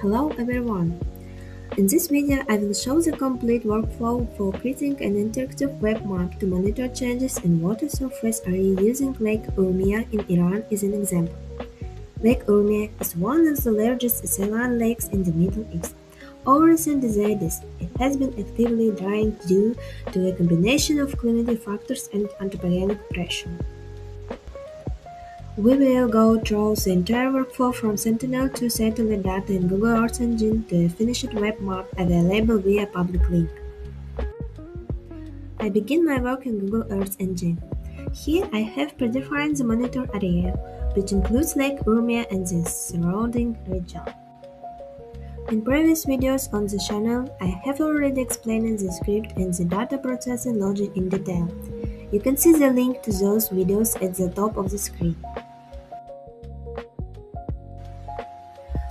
Hello everyone! In this video, I will show the complete workflow for creating an interactive web map to monitor changes in water surface area using Lake Urmia in Iran as an example. Lake Urmia is one of the largest saline lakes in the Middle East. Over recent decades, it has been actively drying due to a combination of climatic factors and anthropogenic pressure. We will go through the entire workflow from Sentinel to satellite data in Google Earth Engine to a finished web map available via public link. I begin my work in Google Earth Engine. Here I have predefined the monitor area, which includes Lake Urmia and the surrounding region. In previous videos on the channel, I have already explained the script and the data processing logic in detail. You can see the link to those videos at the top of the screen.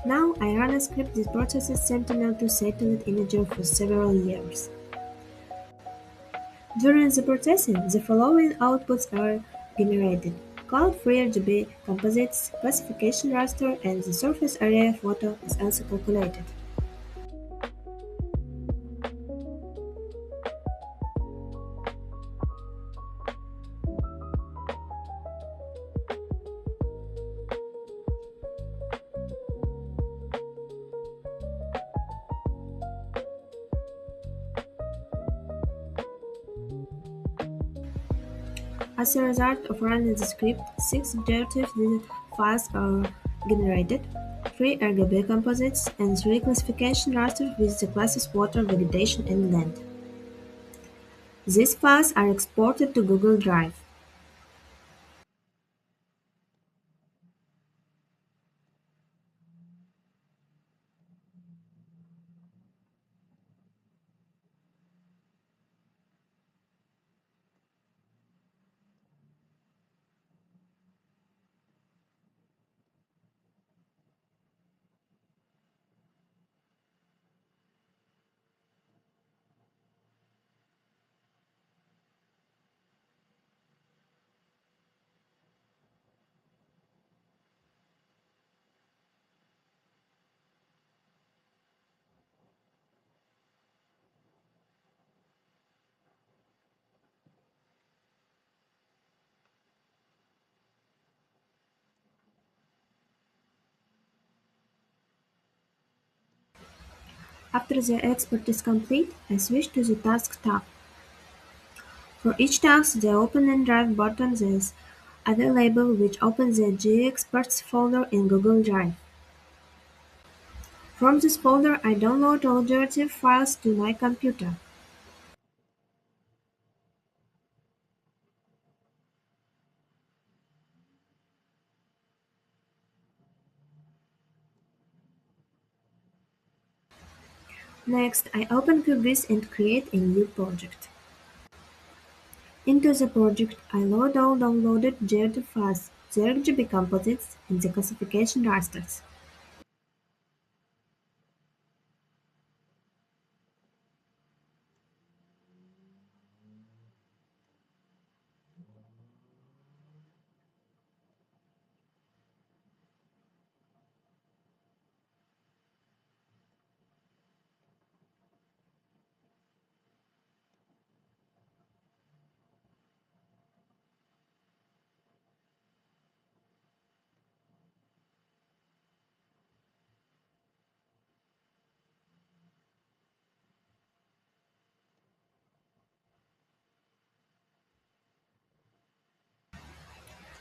Now I run a script that processes sentinel to satellite imagery for several years. During the processing, the following outputs are generated: cloud-free RGB composites, classification raster, and the surface area photo is also calculated. As a result of running the script, 6 GeoTIFF files are generated, 3 RGB composites, and 3 classification rasters with the classes water, vegetation, and land. These files are exported to Google Drive. After the export is complete, I switch to the Task tab. For each task, the Open and Drive button is available, which opens the GeoExperts folder in Google Drive. From this folder, I download all GeoTIFF files to my computer. Next, I open QGIS and create a new project. Into the project, I load all downloaded GeoTIFF files, the RGB composites, and the classification rasters.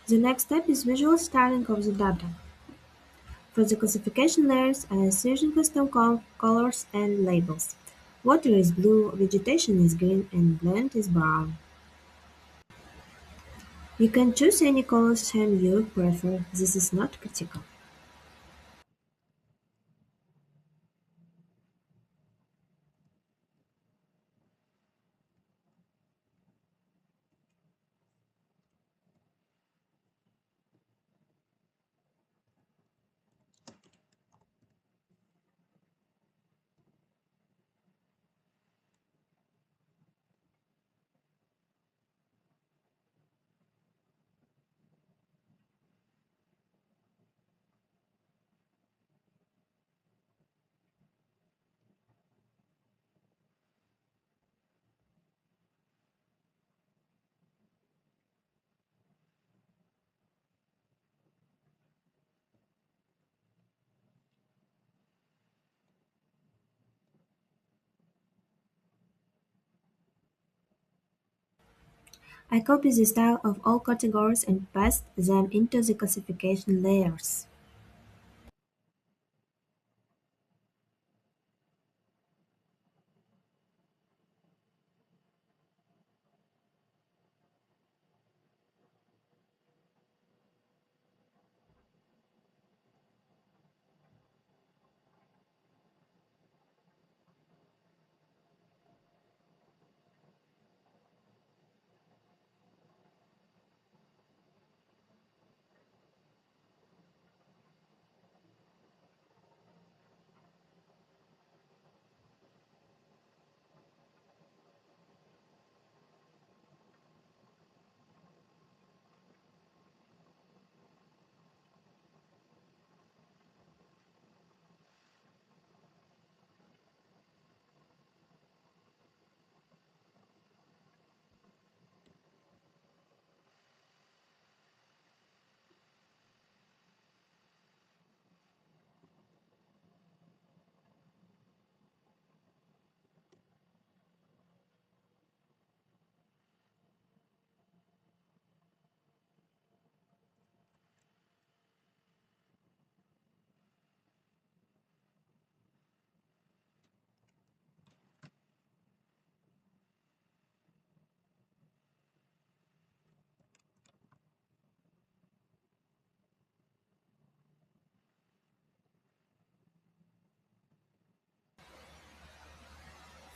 The next step is visual styling of the data. For the classification layers, I assign custom colors and labels. Water is blue, vegetation is green, and land is brown. You can choose any color scheme you prefer, this is not critical. I copy the style of all categories and paste them into the classification layers.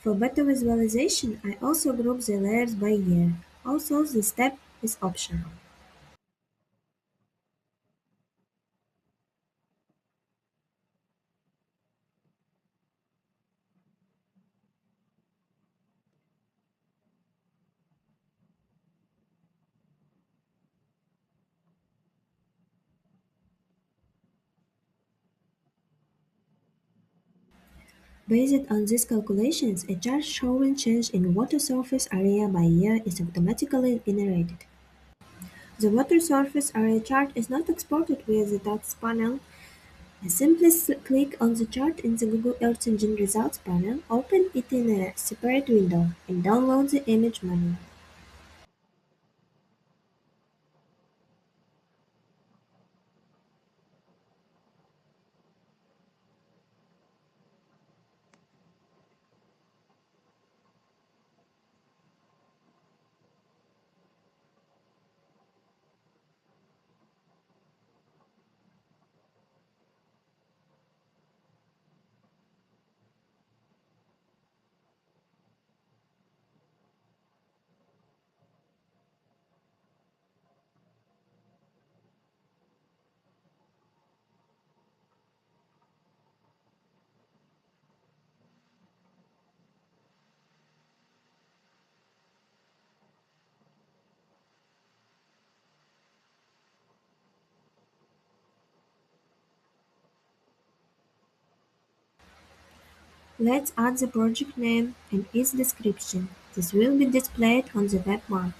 For better visualization, I also group the layers by year. Also, this step is optional. Based on these calculations, a chart showing change in water surface area by year is automatically generated. The water surface area chart is not exported via the task panel. I simply click on the chart in the Google Earth Engine results panel, open it in a separate window, and download the image manually. Let's add the project name and its description. This will be displayed on the web map.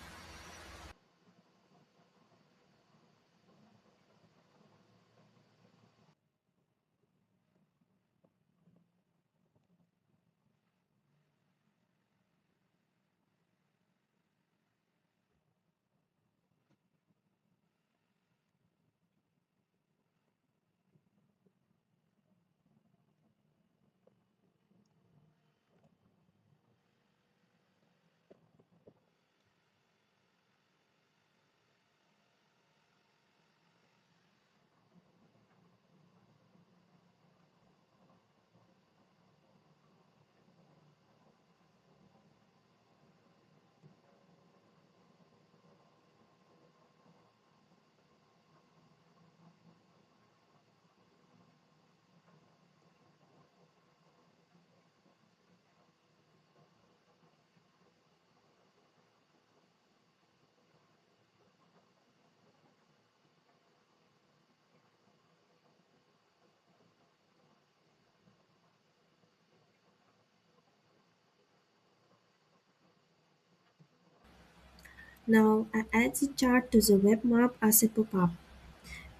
Now I add the chart to the web map as a pop-up.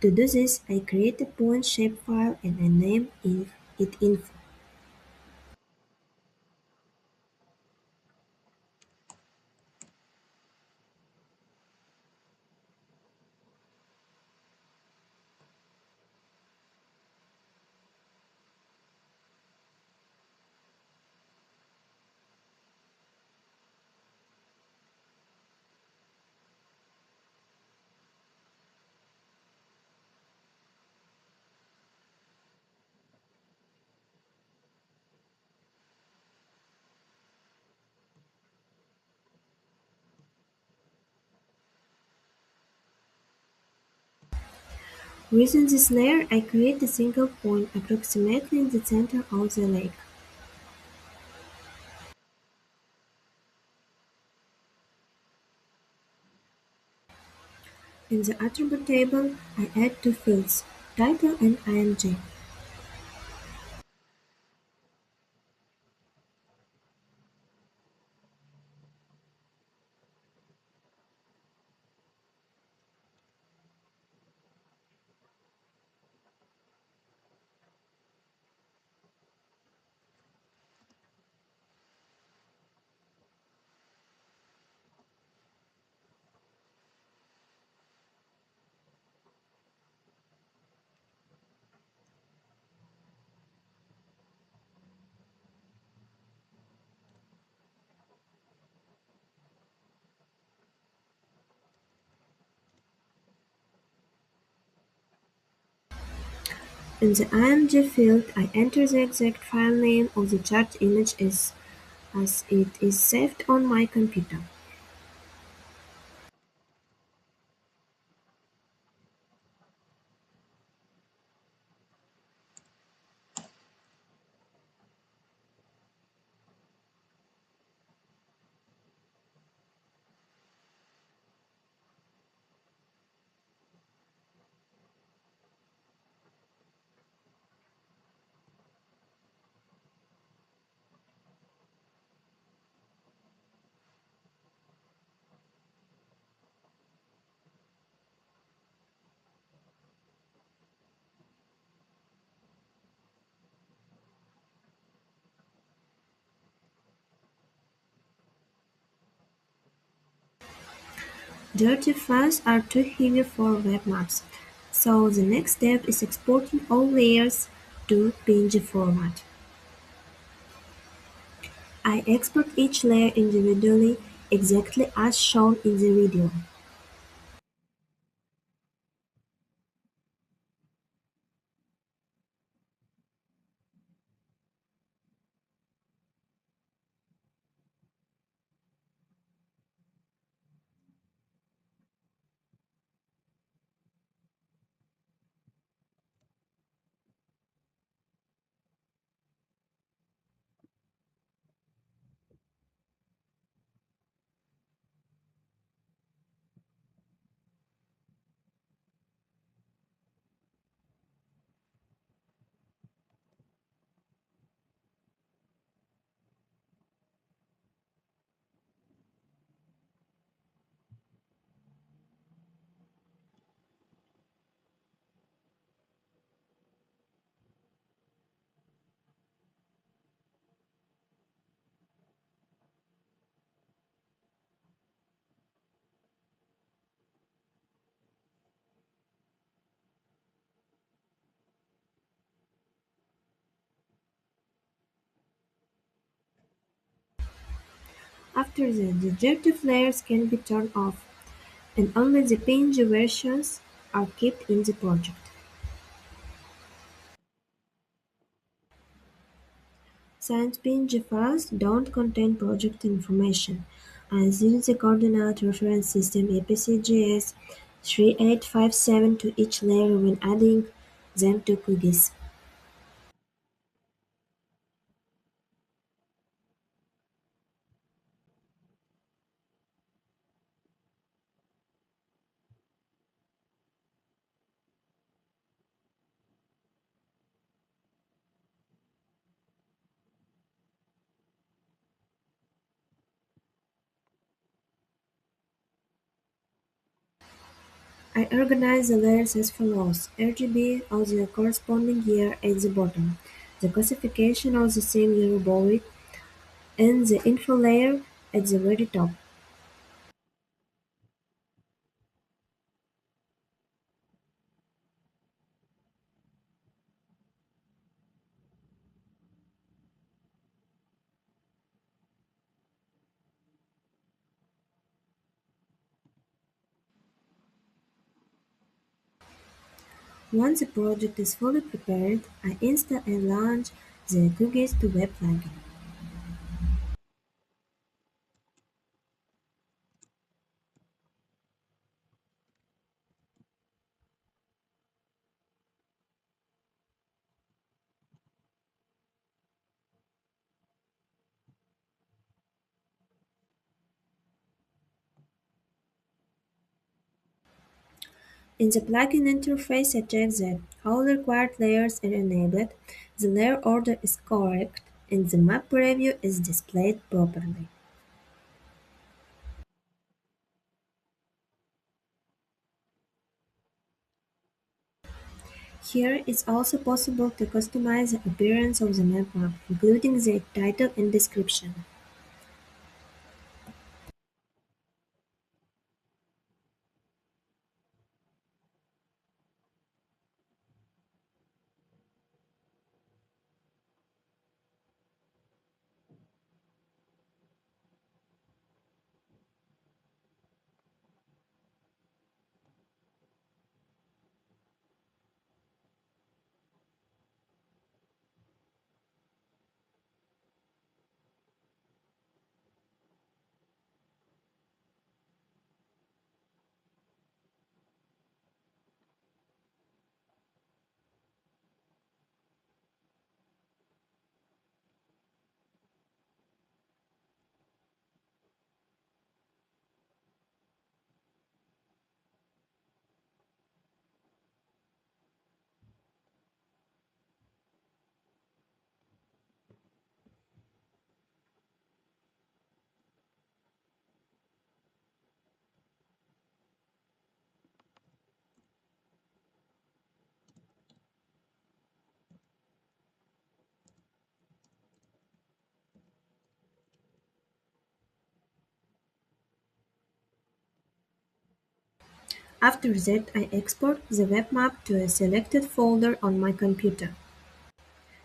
To do this, I create a point shapefile and I name it info. Within this layer, I create a single point approximately in the center of the lake. In the attribute table, I add two fields, title and img. In the img field, I enter the exact file name of the chart image as it is saved on my computer. GeoTIFF files are too heavy for web maps, so the next step is exporting all layers to PNG format. I export each layer individually, exactly as shown in the video. After that, the GeoTIFF layers can be turned off, and only the PNG versions are kept in the project. Since PNG files don't contain project information, I use the coordinate reference system EPCGS 3857 to each layer when adding them to QGIS. I organize the layers as follows: RGB of the corresponding year at the bottom, the classification of the same year above it, and the info layer at the very top. Once the project is fully prepared, I install and launch the QGIS to web plugin. In the plugin interface, I check that all required layers are enabled, the layer order is correct, and the map preview is displayed properly. Here it's also possible to customize the appearance of the map, including the title and description. After that, I export the web map to a selected folder on my computer.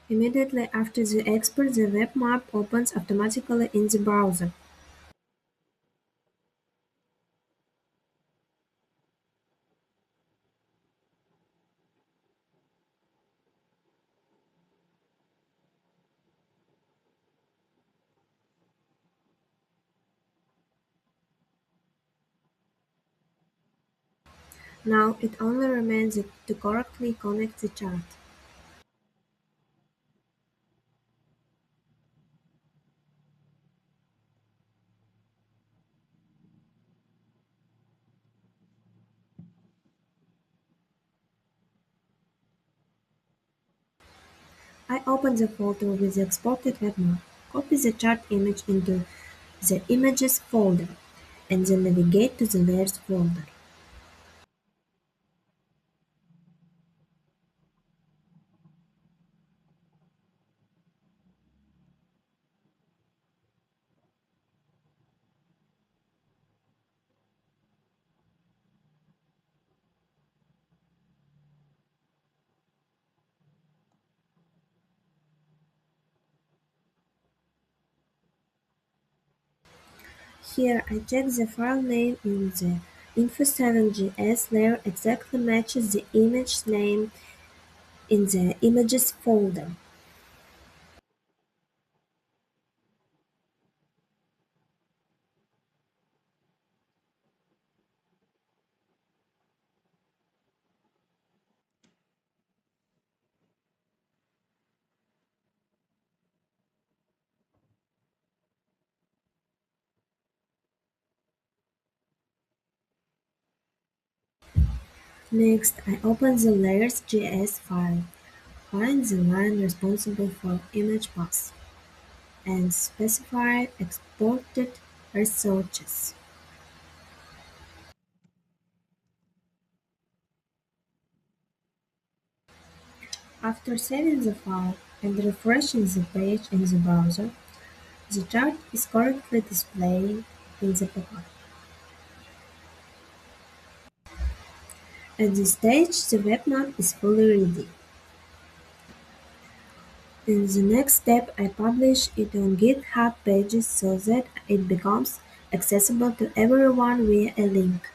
Immediately after the export, the web map opens automatically in the browser. Now it only remains to correctly connect the chart. I open the folder with the exported web map, copy the chart image into the Images folder, and then navigate to the Layers folder. Here I check the file name in the Info7GS layer exactly matches the image name in the Images folder. Next, I open the layers.js file, find the line responsible for image path, and specify exported resources. After saving the file and refreshing the page in the browser, the chart is correctly displayed in the pop-up. At this stage, the web map is fully ready. In the next step, I publish it on GitHub Pages so that it becomes accessible to everyone via a link.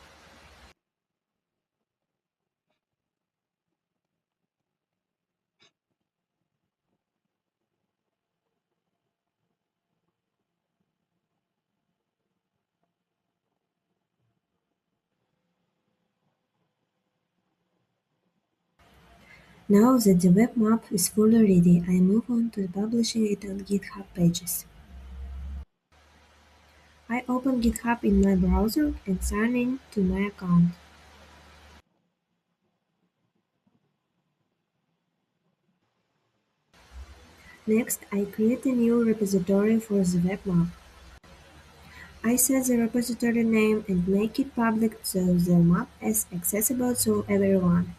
Now that the web map is fully ready, I move on to publishing it on GitHub Pages. I open GitHub in my browser and sign in to my account. Next, I create a new repository for the web map. I set the repository name and make it public so the map is accessible to everyone.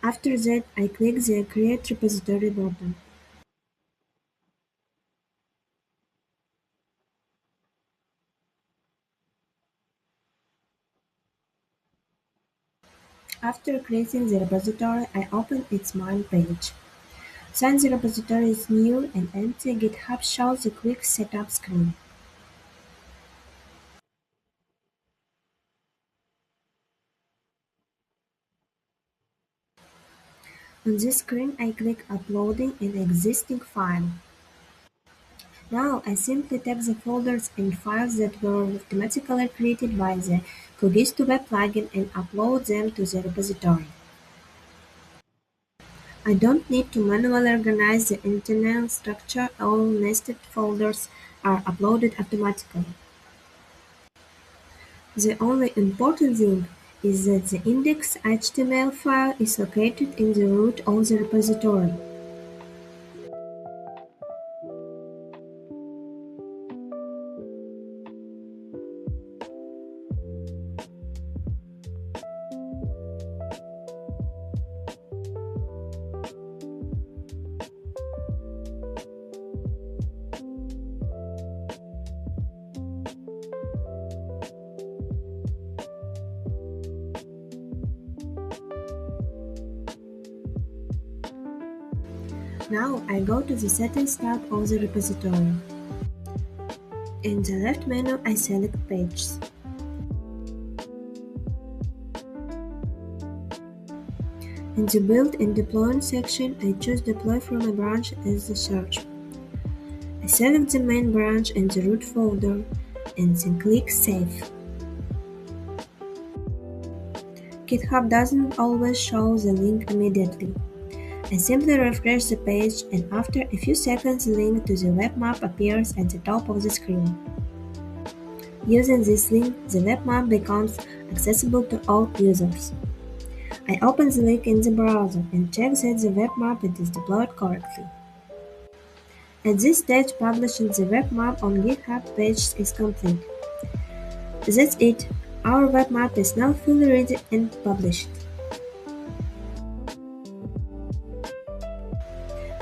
After that, I click the Create Repository button. After creating the repository, I open its main page. Since the repository is new and empty, GitHub shows a quick setup screen. On this screen, I click Uploading an existing file. Now I simply take the folders and files that were automatically created by the QGIS to Web plugin and upload them to the repository. I don't need to manually organize the internal structure, all nested folders are uploaded automatically. The only important thing is that the index.html file is located in the root of the repository. Now I go to the Settings tab of the repository. In the left menu, I select Pages. In the Build and Deploy section, I choose Deploy from a branch as the search. I select the main branch and the root folder, and then click Save. GitHub doesn't always show the link immediately. I simply refresh the page, and after a few seconds the link to the web map appears at the top of the screen. Using this link, the web map becomes accessible to all users. I open the link in the browser and check that the web map is deployed correctly. At this stage, publishing the web map on GitHub Pages is complete. That's it. Our web map is now fully ready and published.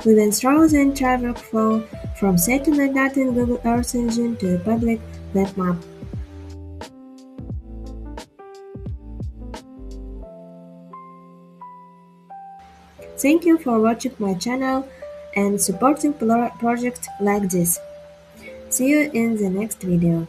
We went through the entire workflow, from satellite data in Google Earth Engine to a public web map. Thank you for watching my channel and supporting projects like this. See you in the next video.